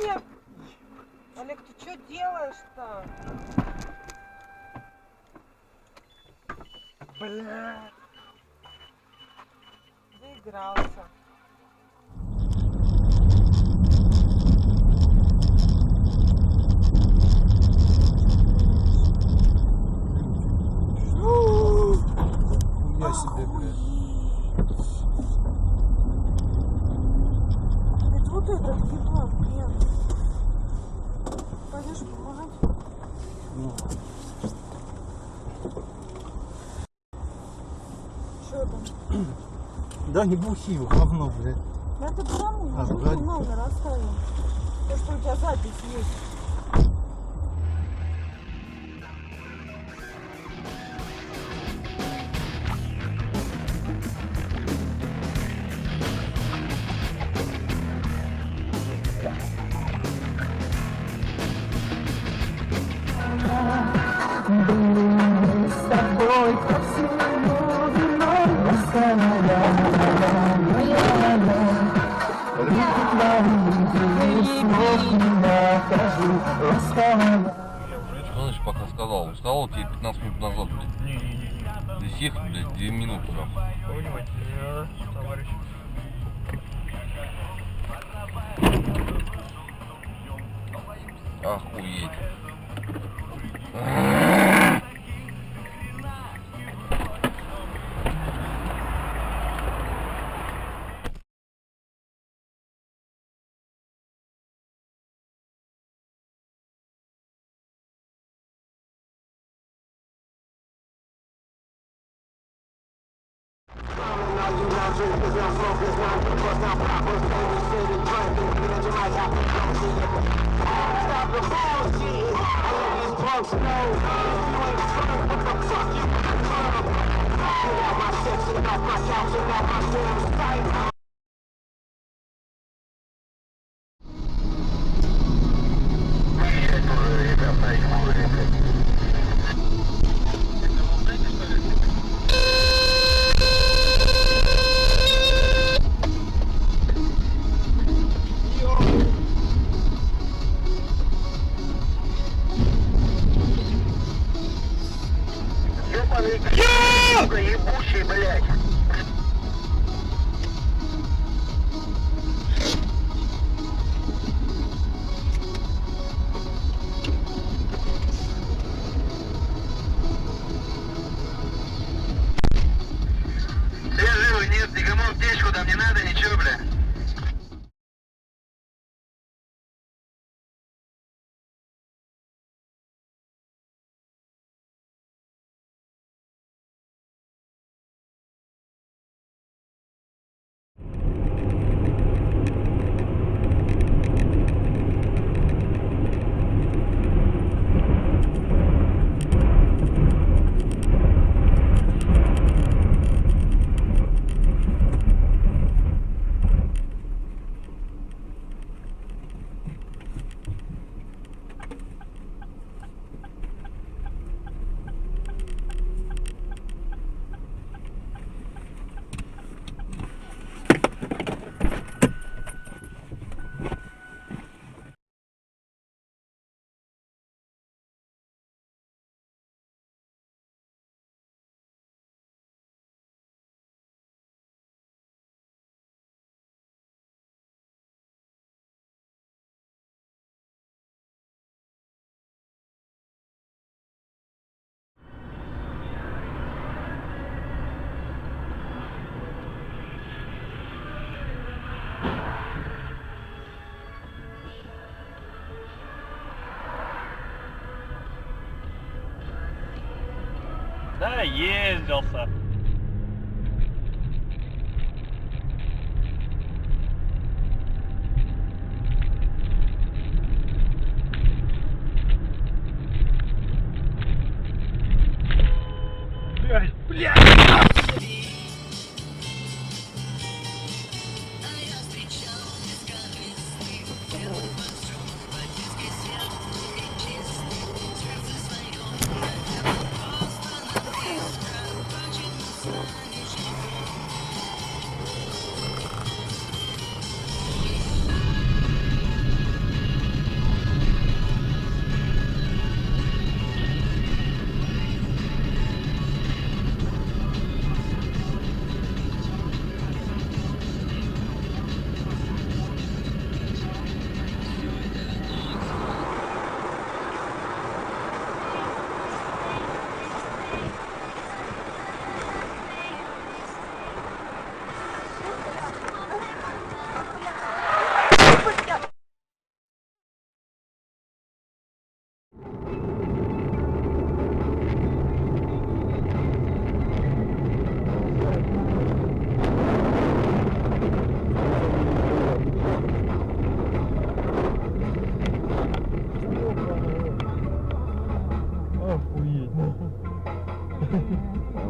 Нет! Олег, ты что делаешь-то? Бля! Заигрался. Я себе, блядь. Это вот это, ебать, нет. Пойдешь помогать? Ну. Что там? Да не бухи, говно, блядь. Да это потому, А, что сзади. номер оставил. То, что у тебя запись есть. С тобой как сильно виной Что значит пока сказал? Сказал тебе 15 минут назад, блядь. Здесь ехать, блядь, 2 минуты, нахуй. Товарищ. Охуеть. сука, ебучий, блядь. Ты живой? Нет, никому аптечку там не надо, ничего, бля. Да, ездился. Блядь, блядь!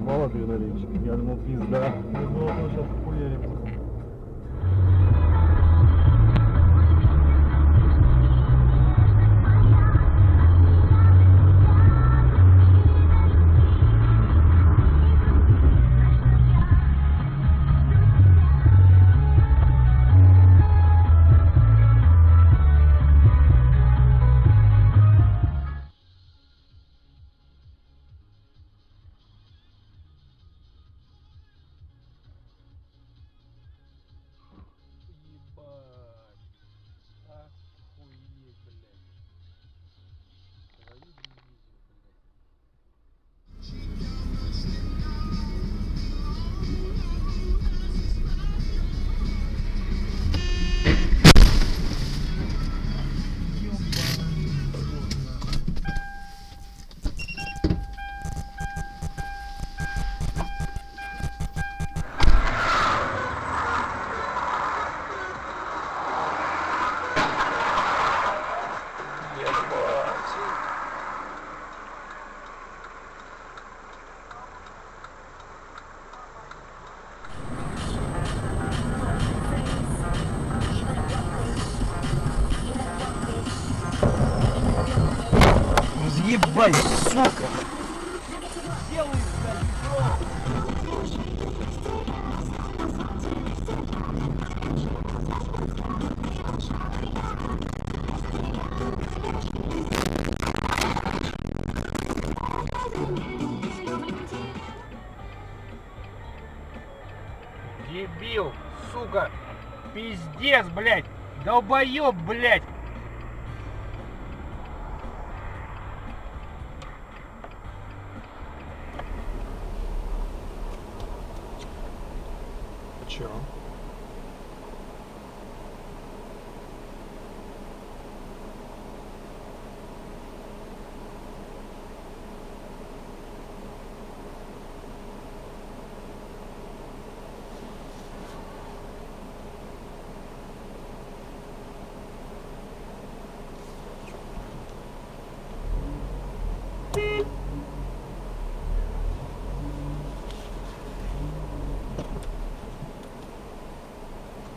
Мало адреналинчик. Я думал, пизда. Не було, то зараз хуяримо. Ебать, сука! Дебил, сука, пиздец, блядь, долбоёб, блядь. Чё?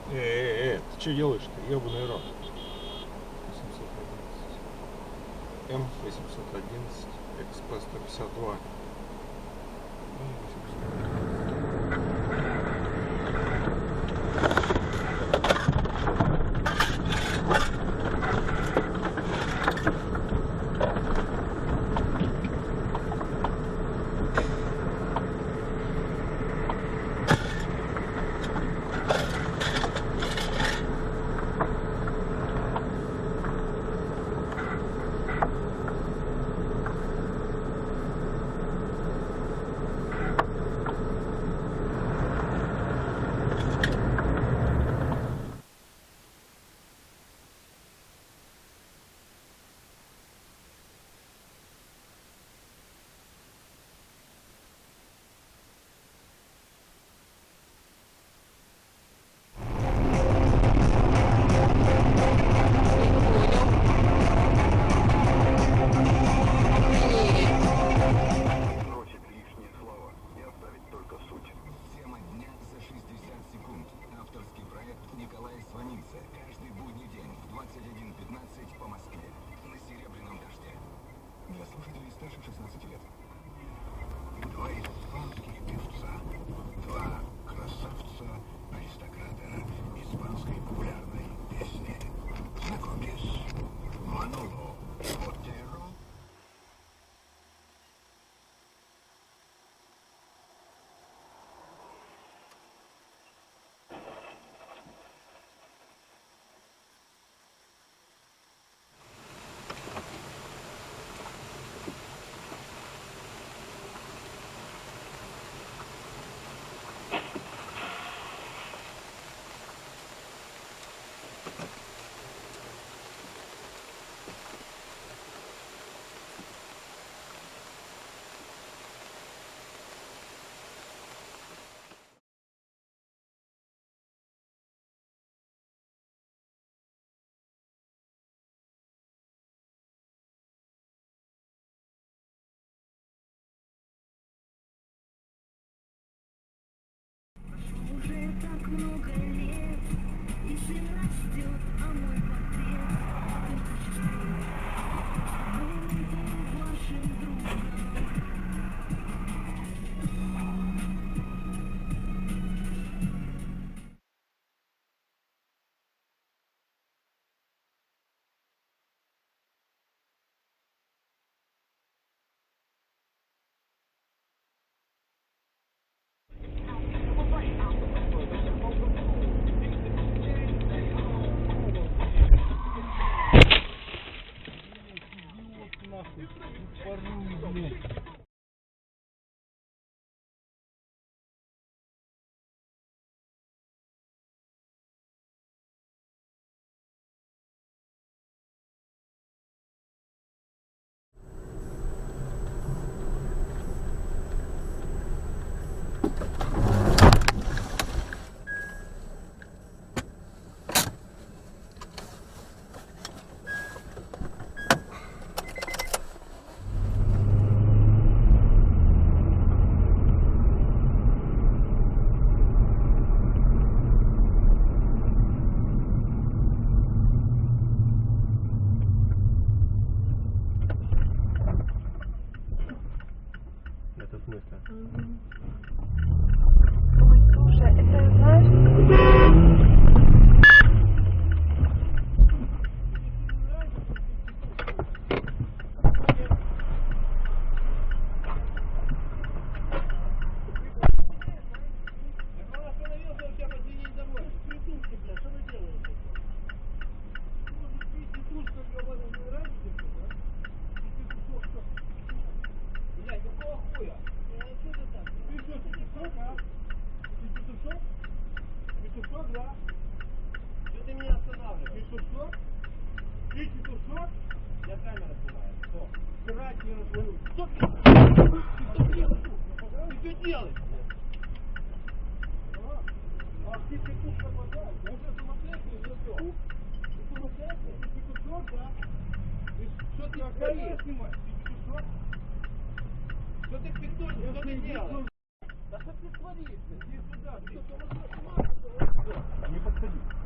Ты что делаешь-то, ебаный рот? 811. М811, ХП-152. Ой, слушай, это знаешь...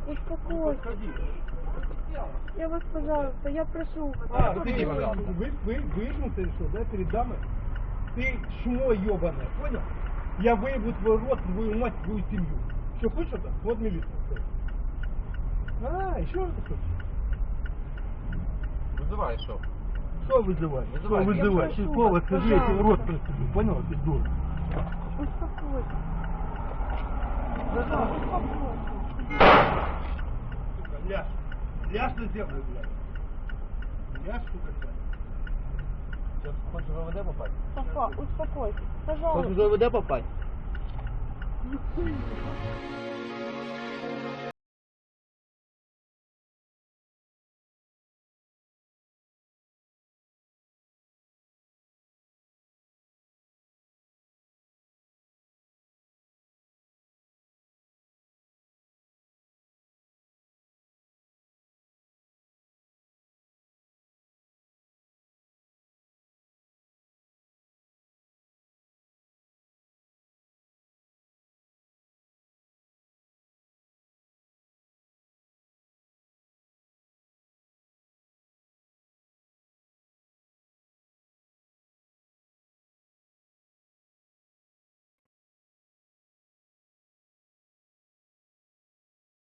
Успокойся. Я вас, пожалуйста, я прошу вас. Выйди, пожалуйста. Выжмутся решил, да, перед дамой? Ты чмо ебаное, понял? Я выебу твой рот, твою мать, твою семью. Что, хочешь это? Вот милиция. Еще раз хочешь? Вызывай, что? Что вызывать? Вызывай. Что вызывать? Я прошу Слово вас, скажи, я тебе пожалуйста. рот простуду. Понял, ты дура? Успокойся. Ляж. Ляж на землю, блядь. Ляж, сука, блядь. Хочешь в ВВД попасть? Папа, успокойся. Пожалуйста. Хочешь в ВВД попасть?